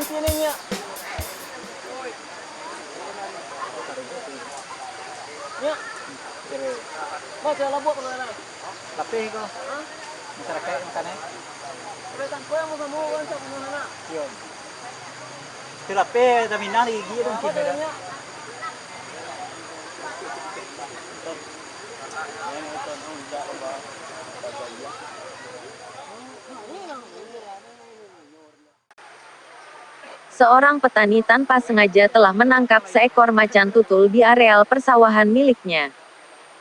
sini nya. Nya. Mau saya labok mana? Lapih ko. Hah? Masyarakat yang kana. Betan ko yang mau kan sa mana? Yun. Si lapih daminan igi dong Apa kimera. nya? Seorang petani tanpa sengaja telah menangkap seekor macan tutul di areal persawahan miliknya.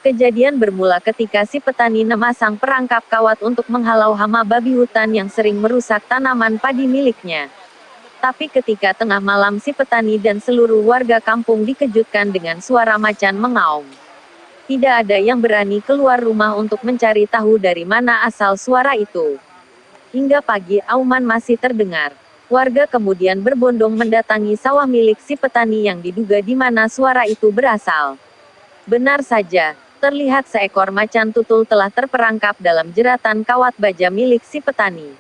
Kejadian bermula ketika si petani memasang perangkap kawat untuk menghalau hama babi hutan yang sering merusak tanaman padi miliknya. Tapi ketika tengah malam si petani dan seluruh warga kampung dikejutkan dengan suara macan mengaum. Tidak ada yang berani keluar rumah untuk mencari tahu dari mana asal suara itu. Hingga pagi auman masih terdengar. Warga kemudian berbondong mendatangi sawah milik si petani yang diduga di mana suara itu berasal. Benar saja, terlihat seekor macan tutul telah terperangkap dalam jeratan kawat baja milik si petani.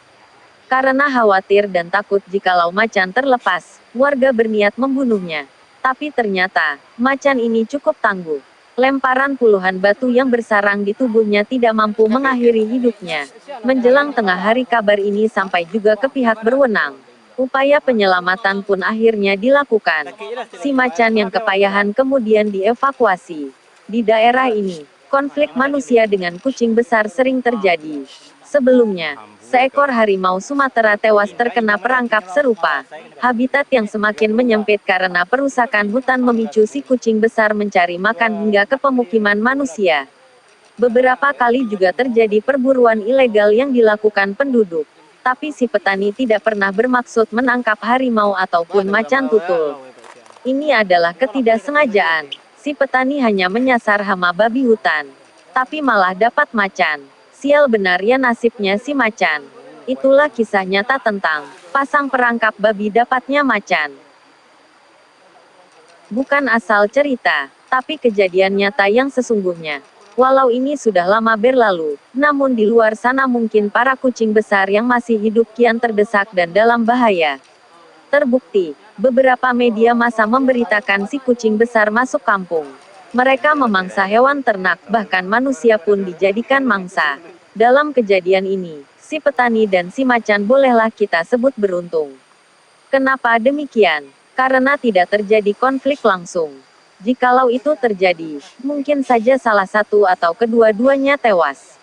Karena khawatir dan takut jikalau macan terlepas, warga berniat membunuhnya. Tapi ternyata, macan ini cukup tangguh. Lemparan puluhan batu yang bersarang di tubuhnya tidak mampu mengakhiri hidupnya. Menjelang tengah hari kabar ini sampai juga ke pihak berwenang. Upaya penyelamatan pun akhirnya dilakukan. Si macan yang kepayahan kemudian dievakuasi. Di daerah ini, konflik manusia dengan kucing besar sering terjadi. Sebelumnya, seekor harimau Sumatera tewas terkena perangkap serupa. Habitat yang semakin menyempit karena perusakan hutan memicu si kucing besar mencari makan hingga ke pemukiman manusia. Beberapa kali juga terjadi perburuan ilegal yang dilakukan penduduk. Tapi si petani tidak pernah bermaksud menangkap harimau ataupun macan tutul. Ini adalah ketidaksengajaan. Si petani hanya menyasar hama babi hutan. Tapi malah dapat macan. Sial benar ya nasibnya si macan. Itulah kisah nyata tentang pasang perangkap babi dapatnya macan. Bukan asal cerita, tapi kejadian nyata yang sesungguhnya. Walau ini sudah lama berlalu, namun di luar sana mungkin para kucing besar yang masih hidup kian terdesak dan dalam bahaya. Terbukti, beberapa media massa memberitakan si kucing besar masuk kampung. Mereka memangsa hewan ternak, bahkan manusia pun dijadikan mangsa. Dalam kejadian ini, si petani dan si macan bolehlah kita sebut beruntung. Kenapa demikian? Karena tidak terjadi konflik langsung. Jikalau itu terjadi, mungkin saja salah satu atau kedua-duanya tewas.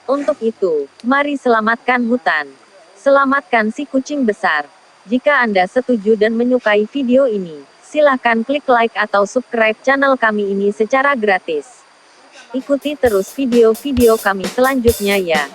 Untuk itu, mari selamatkan hutan. Selamatkan si kucing besar. Jika Anda setuju dan menyukai video ini, silahkan klik like atau subscribe channel kami ini secara gratis. Ikuti terus video-video kami selanjutnya ya.